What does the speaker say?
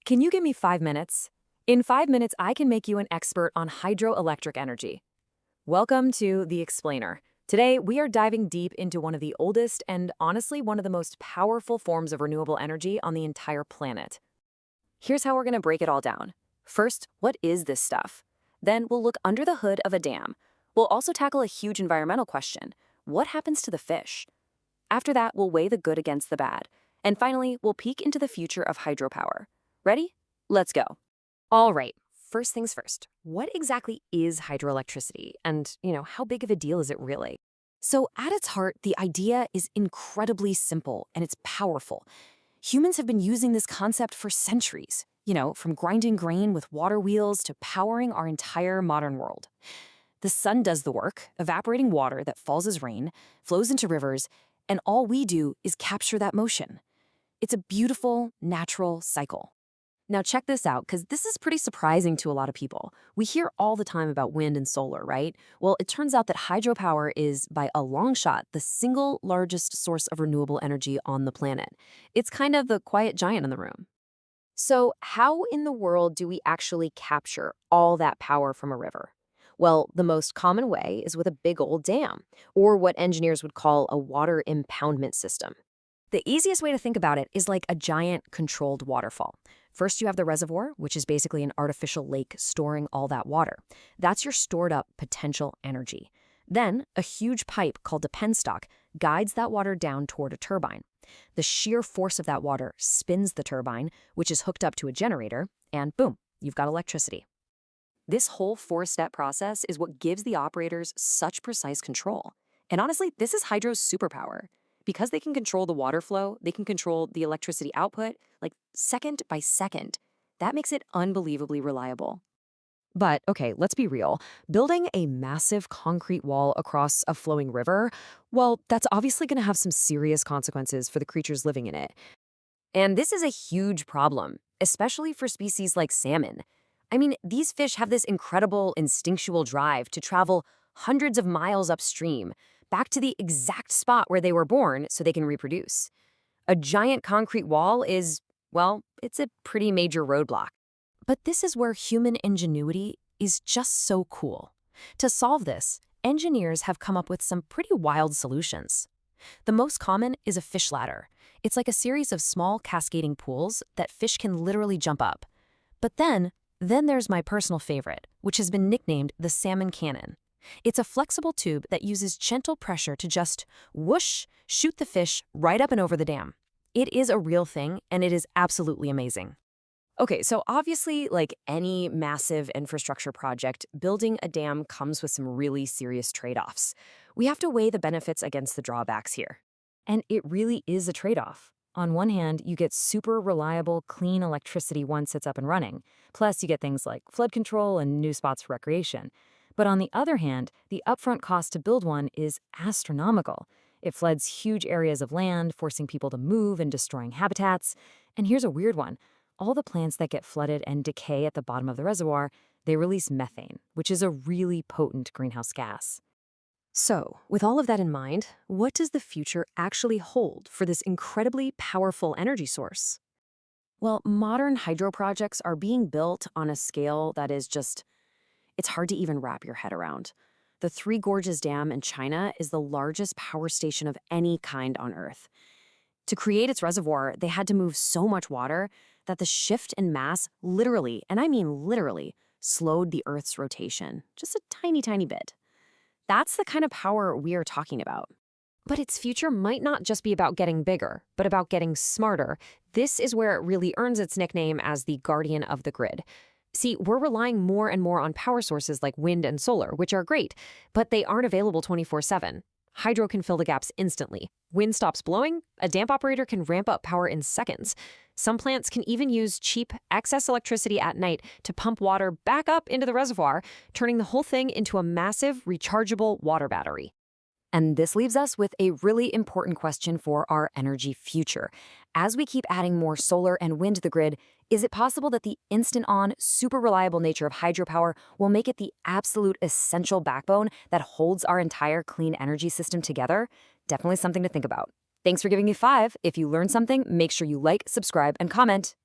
Can you give me 5 minutes? In 5 minutes, I can make you an expert on hydroelectric energy. Welcome to The Explainer. Today, we are diving deep into one of the oldest and honestly one of the most powerful forms of renewable energy on the entire planet. Here's how we're going to break it all down. First, what is this stuff? Then we'll look under the hood of a dam. We'll also tackle a huge environmental question. What happens to the fish? After that, we'll weigh the good against the bad. And finally, we'll peek into the future of hydropower. Ready? Let's go. All right, first things first. What exactly is hydroelectricity? And, how big of a deal is it really? So, at its heart, the idea is incredibly simple and it's powerful. Humans have been using this concept for centuries, from grinding grain with water wheels to powering our entire modern world. The sun does the work, evaporating water that falls as rain, flows into rivers, and all we do is capture that motion. It's a beautiful, natural cycle. Now check this out, because this is pretty surprising to a lot of people. We hear all the time about wind and solar, right? Well, it turns out that hydropower is, by a long shot, the single largest source of renewable energy on the planet. It's kind of the quiet giant in the room. So how in the world do we actually capture all that power from a river? Well, the most common way is with a big old dam, or what engineers would call a water impoundment system. The easiest way to think about it is like a giant controlled waterfall. First, you have the reservoir, which is basically an artificial lake storing all that water. That's your stored up potential energy. Then, a huge pipe called a penstock guides that water down toward a turbine. The sheer force of that water spins the turbine, which is hooked up to a generator, and boom, you've got electricity. This whole four-step process is what gives the operators such precise control. And honestly, this is hydro's superpower. Because they can control the water flow, they can control the electricity output, like second by second. That makes it unbelievably reliable. But, okay, let's be real. Building a massive concrete wall across a flowing river, well, that's obviously going to have some serious consequences for the creatures living in it. And this is a huge problem, especially for species like salmon. I mean, these fish have this incredible instinctual drive to travel hundreds of miles upstream, back to the exact spot where they were born so they can reproduce. A giant concrete wall is, well, it's a pretty major roadblock. But this is where human ingenuity is just so cool. To solve this, engineers have come up with some pretty wild solutions. The most common is a fish ladder. It's like a series of small cascading pools that fish can literally jump up. But then there's my personal favorite, which has been nicknamed the salmon cannon. It's a flexible tube that uses gentle pressure to just whoosh, shoot the fish right up and over the dam. It is a real thing, and it is absolutely amazing. Okay, so obviously, like any massive infrastructure project, building a dam comes with some really serious trade-offs. We have to weigh the benefits against the drawbacks here. And it really is a trade-off. On one hand, you get super reliable, clean electricity once it's up and running. Plus, you get things like flood control and new spots for recreation. But on the other hand, the upfront cost to build one is astronomical. It floods huge areas of land, forcing people to move and destroying habitats. And here's a weird one. All the plants that get flooded and decay at the bottom of the reservoir, they release methane, which is a really potent greenhouse gas. So, with all of that in mind, what does the future actually hold for this incredibly powerful energy source? Well, modern hydro projects are being built on a scale that is just it's hard to even wrap your head around. The Three Gorges Dam in China is the largest power station of any kind on Earth. To create its reservoir, they had to move so much water that the shift in mass literally, and I mean literally, slowed the Earth's rotation, just a tiny, tiny bit. That's the kind of power we are talking about. But its future might not just be about getting bigger, but about getting smarter. This is where it really earns its nickname as the guardian of the grid. See, we're relying more and more on power sources like wind and solar, which are great, but they aren't available 24/7. Hydro can fill the gaps instantly. Wind stops blowing, a dam operator can ramp up power in seconds. Some plants can even use cheap, excess electricity at night to pump water back up into the reservoir, turning the whole thing into a massive, rechargeable water battery. And this leaves us with a really important question for our energy future. As we keep adding more solar and wind to the grid, is it possible that the instant-on, super reliable nature of hydropower will make it the absolute essential backbone that holds our entire clean energy system together? Definitely something to think about. Thanks for giving me 5. If you learned something, make sure you like, subscribe, and comment.